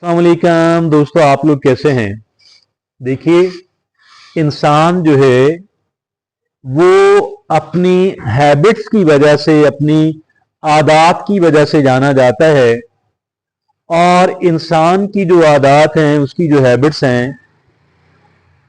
अस्सलाम वालेकुम दोस्तों, आप लोग कैसे हैं। देखिए, इंसान जो है वो अपनी हैबिट्स की वजह से, अपनी आदत की वजह से जाना जाता है। और इंसान की जो आदत हैं, उसकी जो हैबिट्स हैं,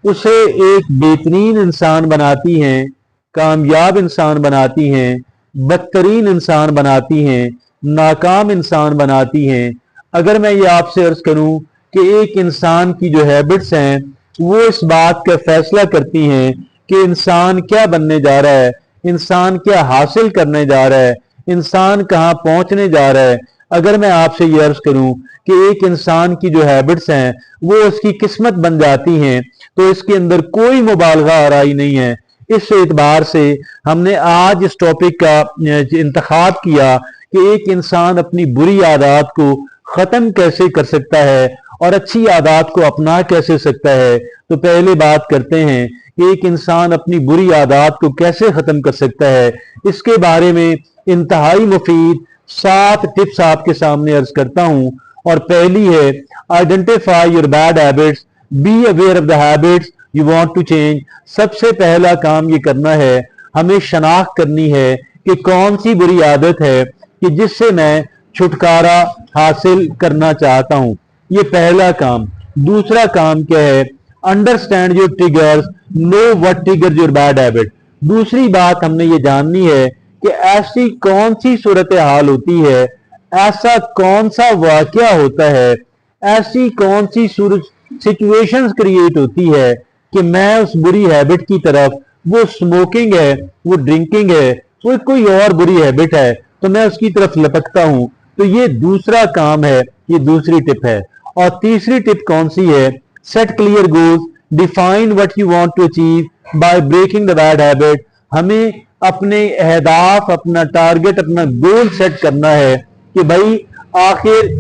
उसे एक बेहतरीन इंसान बनाती हैं, कामयाब इंसान बनाती हैं, बदतरीन इंसान बनाती हैं, नाकाम इंसान बनाती हैं। अगर मैं ये आपसे अर्ज करूं कि एक इंसान की जो हैबिट्स हैं वो इस बात का फैसला करती हैं कि इंसान क्या बनने जा रहा है, इंसान क्या हासिल करने जा रहा है, इंसान कहां पहुंचने जा रहा है। अगर मैं आपसे ये अर्ज करूं कि एक इंसान की जो हैबिट्स हैं वो उसकी किस्मत बन जाती हैं, तो इसके अंदर कोई मुबालगा आराई नहीं है। इस एतबार से हमने आज इस टॉपिक का इंतखाब किया कि एक इंसान अपनी बुरी आदत को ख़त्म कैसे कर सकता है और अच्छी आदत को अपना कैसे सकता है। तो पहले बात करते हैं कि एक इंसान अपनी बुरी आदत को कैसे ख़त्म कर सकता है। इसके बारे में इंतहाई मुफीद 7 टिप्स आपके सामने अर्ज करता हूं। और पहली है, identify your bad habits, be aware of the habits you want to change. सबसे पहला काम ये करना है, हमें शनाख्त करनी है कि कौन सी बुरी आदत है कि जिससे मैं छुटकारा हासिल करना चाहता हूं। ये पहला काम। दूसरा काम क्या है, understand your triggers, know what triggers your bad habit. दूसरी बात हमने ये जाननी है कि ऐसी कौन सी सूरत हाल होती है, ऐसा कौन सा वाकया होता है, ऐसी कौन सी सिचुएशंस क्रिएट होती है कि मैं उस बुरी हैबिट की तरफ, वो स्मोकिंग है, वो ड्रिंकिंग है, वो कोई और बुरी हैबिट है, तो मैं उसकी तरफ लपकता हूं। तो ये दूसरा काम है, ये दूसरी टिप है। और तीसरी टिप कौन सी है, set clear goals, define what you want to achieve by breaking the bad habit. हमें अपने अहदाफ, अपना टारगेट, अपना गोल सेट करना है कि भाई आखिर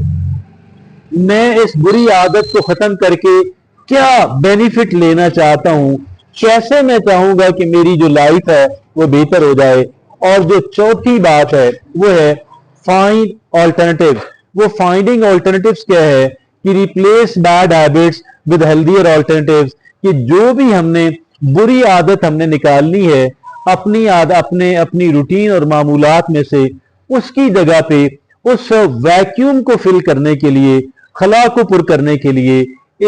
मैं इस बुरी आदत को खत्म करके क्या बेनिफिट लेना चाहता हूं, कैसे मैं चाहूंगा कि मेरी जो लाइफ है वो बेहतर हो जाए। और जो चौथी बात है वो है फाइंड ऑल्टरनेटिव। वो फाइंडिंग ऑल्टरनेटिव्स क्या है कि replace bad habits with healthier alternatives. कि जो भी हमने बुरी आदत हमने निकालनी है अपनी रूटीन और मामूलात में से, उसकी जगह पे उस वैक्यूम को फिल करने के लिए, खला को पुर करने के लिए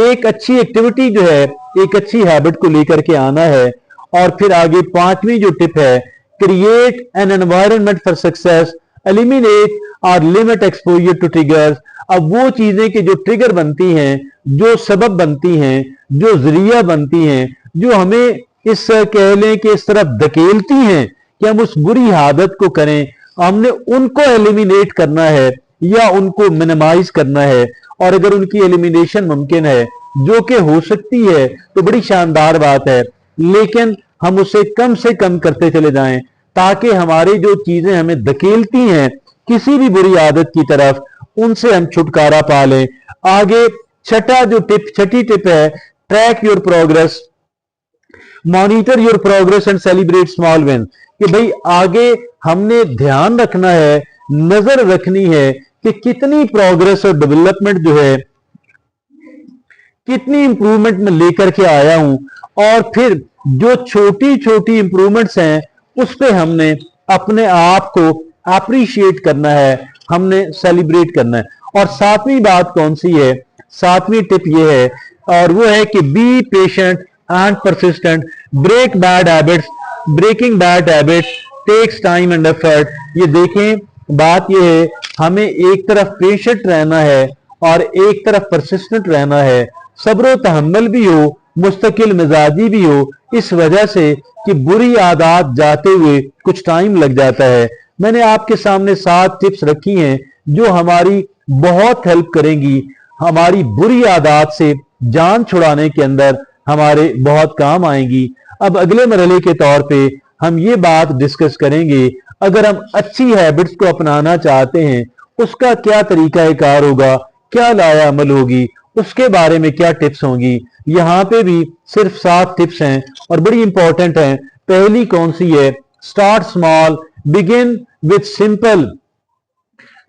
एक अच्छी एक्टिविटी जो है, एक अच्छी हैबिट को लेकर के आना है। और फिर आगे पांचवी जो टिप है, create N environment for success, eliminate और लिमिट एक्सपोजर टू ट्रिगर्स। अब वो चीजें कि जो ट्रिगर बनती हैं, जो सबब बनती हैं, जो जरिया बनती हैं, जो हमें इस कह लें कि इस तरफ धकेलती हैं कि हम उस बुरी आदत को करें, हमने उनको एलिमिनेट करना है या उनको मिनिमाइज करना है। और अगर उनकी एलिमिनेशन मुमकिन है, जो कि हो सकती है, तो बड़ी शानदार बात है, लेकिन हम उसे कम से कम करते चले जाएं ताकि हमारी जो चीजें हमें धकेलती हैं किसी भी बुरी आदत की तरफ, उनसे हम छुटकारा पा लें। आगे छठी टिप है, track your progress, monitor your progress and celebrate small win. कि भाई आगे हमने ध्यान रखना है, नजर रखनी है कि कितनी प्रोग्रेस और डेवलपमेंट जो है, कितनी इंप्रूवमेंट में लेकर के आया हूं। और फिर जो छोटी छोटी इंप्रूवमेंट्स हैं उस पे हमने अपने आप को अप्रिशिएट करना है, हमने सेलिब्रेट करना है। और सातवीं बात कौन सी है, सातवीं टिप ये है, और वो है कि be patient and persistent, break bad habits, breaking bad habits takes time and effort. ये देखें, बात ये है, हमें एक तरफ पेशेंट रहना है और एक तरफ परसिस्टेंट रहना है, सब्र तहम्मुल भी हो, मुस्तकिल मिजाजी भी हो, इस वजह से कि बुरी आदत जाते हुए कुछ टाइम लग जाता है। मैंने आपके सामने 7 टिप्स रखी हैं जो हमारी बहुत हेल्प करेंगी, हमारी बुरी आदत से जान छुड़ाने के अंदर हमारे बहुत काम आएंगी। अब अगले मरहले के तौर पे हम ये बात डिस्कस करेंगे, अगर हम अच्छी हैबिट्स को अपनाना चाहते हैं उसका क्या तरीका कार होगा, क्या लाया अमल होगी, उसके बारे में क्या टिप्स होंगी। यहां पे भी सिर्फ 7 टिप्स हैं और बड़ी इंपॉर्टेंट हैं। पहली कौन सी है, start small, begin with simple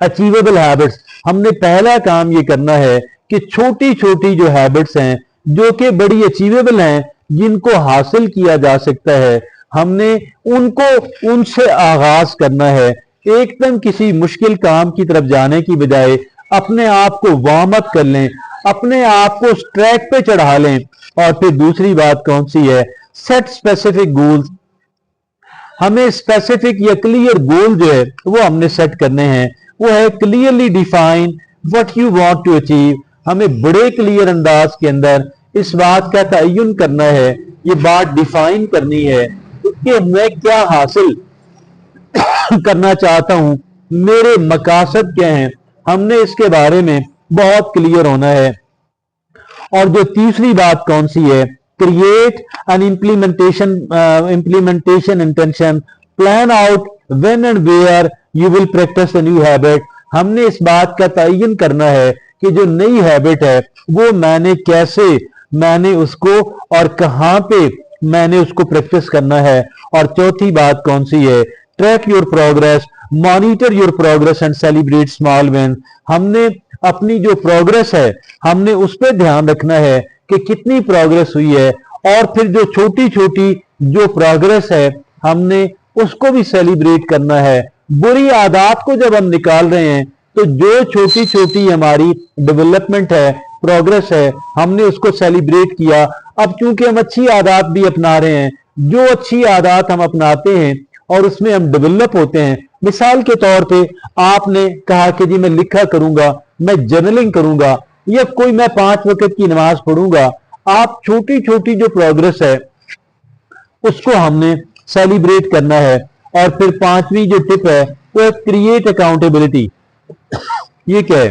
achievable habits. हमने पहला काम ये करना है कि छोटी छोटी जो हैबिट्स हैं जो कि बड़ी अचीवेबल हैं, जिनको हासिल किया जा सकता है, हमने उनसे आगाज करना है। एकदम किसी मुश्किल काम की तरफ जाने की बजाय अपने आप को वार्म अप कर लें, अपने आप को उस ट्रैक पे चढ़ा लें। और फिर दूसरी बात कौन सी है, सेट स्पेसिफिक गोल्स। हमें स्पेसिफिक या क्लियर गोल जो है वो हमने सेट करने हैं। वो है clearly define what you want to achieve. हमें बड़े क्लियर अंदाज के अंदर इस बात का तयन करना है, ये बात डिफाइन करनी है कि मैं क्या हासिल करना चाहता हूं, मेरे मकासद क्या हैं, हमने इसके बारे में बहुत क्लियर होना है। और जो तीसरी बात कौन सी है, create an implementation intention, plan out when and where you will practise the new habit. हमने इस बात का तयन करना है कि जो नई हैबिट है वो मैंने उसको और कहां पे मैंने उसको प्रैक्टिस करना है। और चौथी बात कौन सी है, track your progress, monitor your progress and celebrate small win. हमने अपनी जो प्रोग्रेस है हमने उस पर ध्यान रखना है कि कितनी प्रोग्रेस हुई है, और फिर जो छोटी छोटी जो प्रोग्रेस है हमने उसको भी सेलिब्रेट करना है। बुरी आदत को जब हम निकाल रहे हैं तो जो छोटी छोटी हमारी डेवलपमेंट है, प्रोग्रेस है, हमने उसको सेलिब्रेट किया। अब चूंकि हम अच्छी आदत भी अपना रहे हैं, जो अच्छी आदत हम अपनाते हैं और उसमें हम डेवलप होते हैं। मिसाल के तौर पे आपने कहा कि जी मैं लिखा करूंगा, मैं जर्नलिंग करूंगा, या कोई मैं 5 वक्त की नमाज पढ़ूंगा। आप छोटी छोटी जो प्रोग्रेस है उसको हमने सेलिब्रेट करना है। और फिर पांचवी जो टिप है वो है क्रिएट अकाउंटेबिलिटी। ये क्या है,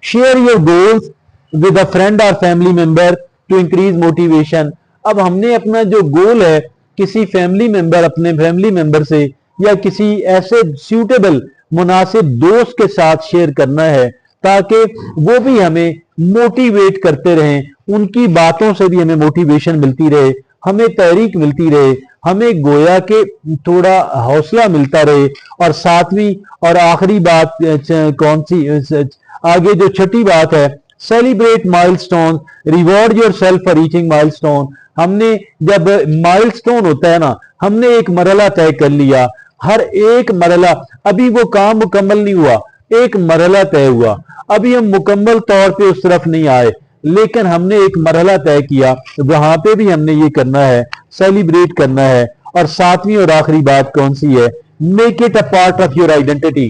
share your goals with a friend और family member to increase motivation. अब हमने अपना जो गोल है किसी फैमिली मेंबर, अपने फैमिली मेंबर से या किसी ऐसे सूटेबल मुनासिब दोस्त के साथ शेयर करना है, ताकि वो भी हमें मोटिवेट करते रहें, उनकी बातों से भी हमें मोटिवेशन मिलती रहे, हमें तहरीक मिलती रहे, हमें गोया के थोड़ा हौसला मिलता रहे। और सातवीं और आखिरी बात कौन सी, आगे जो छठी बात है, celebrate milestone, reward yourself for reaching milestone. हमने जब माइलस्टोन होता है ना, हमने एक मरला तय कर लिया, हर एक मरला, अभी वो काम मुकम्मल नहीं हुआ, एक मरला तय हुआ, अभी हम मुकम्मल तौर पे उस तरफ नहीं आए, लेकिन हमने एक मरहला तय किया, वहां पे भी हमने ये करना है, सेलिब्रेट करना है। और सातवीं और आखिरी बात कौन सी है, make it a part of your identity.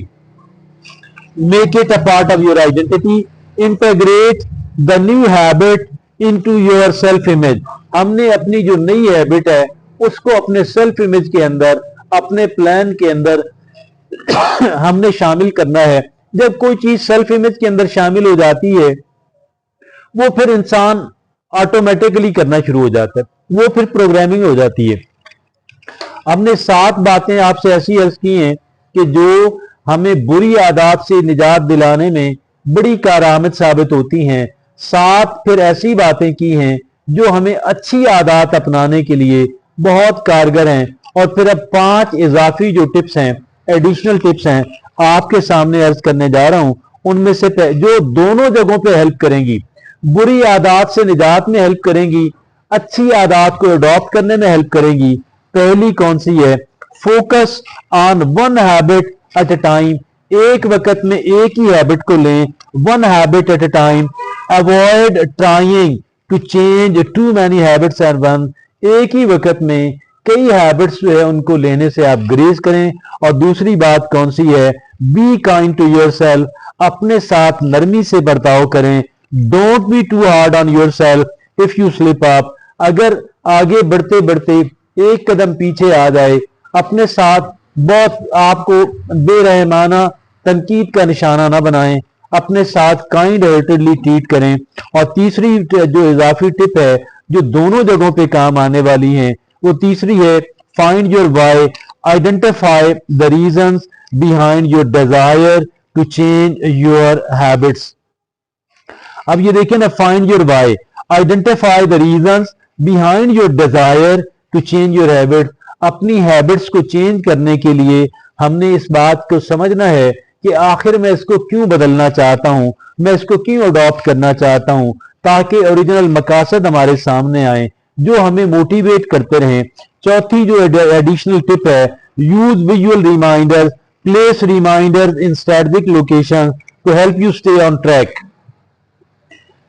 Make it a part of your identity, integrate the new habit into your self image. हमने अपनी जो नई हैबिट है उसको अपने सेल्फ इमेज के अंदर, अपने प्लान के अंदर हमने शामिल करना है। जब कोई चीज सेल्फ इमेज के अंदर शामिल हो जाती है वो फिर इंसान ऑटोमेटिकली करना शुरू हो जाता है, वो फिर प्रोग्रामिंग हो जाती है। हमने 7 बातें आपसे ऐसी अर्ज की हैं कि जो हमें बुरी आदत से निजात दिलाने में बड़ी कारआमद साबित होती हैं। 7 फिर ऐसी बातें की हैं जो हमें अच्छी आदत अपनाने के लिए बहुत कारगर हैं। और फिर अब 5 इजाफी जो टिप्स हैं, एडिशनल टिप्स हैं, आपके सामने अर्ज करने जा रहा हूं। उनमें से जो दोनों जगहों पे हेल्प करेंगी, बुरी आदत से निजात में हेल्प करेंगी, अच्छी आदत को अडॉप्ट करने में हेल्प करेंगी। पहली कौन सी है, focus on one habit at a time. एक वक्त में एक ही हैबिट को लें, one habit at a time. Avoid trying to change too many habits at one. एक ही वक्त में कई हैबिट्स जो है उनको लेने से आप ग्रेज करें। और दूसरी बात कौन सी है, बी काइंड टू योरसेल्फ। अपने साथ नरमी से बर्ताव करें। Don't be too hard on yourself if you slip up. अगर आगे बढ़ते बढ़ते एक कदम पीछे आ जाए, अपने साथ बहुत आपको बेरहमाना तनकीद का निशाना ना बनाएं, अपने साथ काइंड हार्टेडली ट्रीट करें। और तीसरी जो इजाफी टिप है जो दोनों जगहों पे काम आने वाली है, वो तीसरी है, find your why, identify the reasons behind your desire to change your habits. अब ये देखिए ना, find your why, identify the reasons behind your desire to change your habits. अपनी हैबिट्स को चेंज करने के लिए हमने इस बात को समझना है کہ آخر میں اس کو کیوں بدلنا چاہتا ہوں, میں اس کو کیوں اڈاپٹ کرنا چاہتا ہوں, تاکہ اوریجنل مقاصد ہمارے سامنے آئیں جو ہمیں موٹیویٹ کرتے رہیں. چوتھی جو ایڈیشنل ٹپ ہے, use visual reminder, place reminder in strategic location to help you stay on track.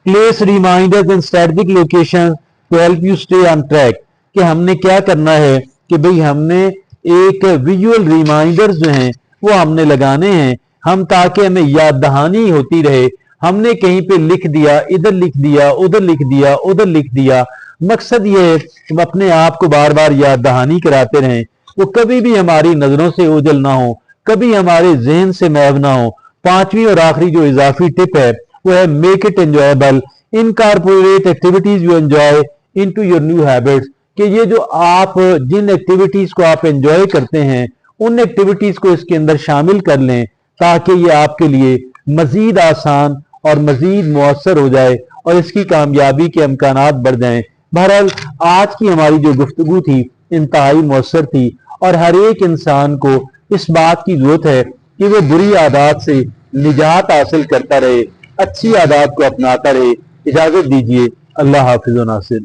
Place reminder in strategic location to help you stay on track, کہ ہم نے کیا کرنا ہے کہ بھئی ہم نے ایک ویژول ریمائنڈرز جو ہیں وہ ہم نے لگانے ہیں, ہم تاکہ ہمیں یاد دہانی ہوتی رہے. ہم نے کہیں پہ لکھ دیا, ادھر لکھ دیا, ادھر لکھ دیا, ادھر لکھ دیا, مقصد یہ ہے کہ اپنے آپ کو بار بار یاد دہانی کراتے رہیں, وہ کبھی بھی ہماری نظروں سے اوجھل نہ ہو, کبھی ہمارے ذہن سے محو نہ ہو. پانچویں اور آخری جو اضافی ٹپ ہے وہ ہے make it enjoyable, incorporate activities you enjoy into your new habits, کہ یہ جو آپ جن ایکٹیویٹیز کو آپ انجوائے کرتے ہیں ان ایکٹیویٹیز کو اس کے اندر شامل کر لیں, تاکہ یہ آپ کے لیے مزید آسان اور مزید مؤثر ہو جائے اور اس کی کامیابی کے امکانات بڑھ جائیں. بہرحال آج کی ہماری جو گفتگو تھی انتہائی مؤثر تھی, اور ہر ایک انسان کو اس بات کی ضرورت ہے کہ وہ بری عادات سے نجات حاصل کرتا رہے, اچھی عادات کو اپناتا رہے. اجازت دیجیے, اللہ حافظ و ناصر.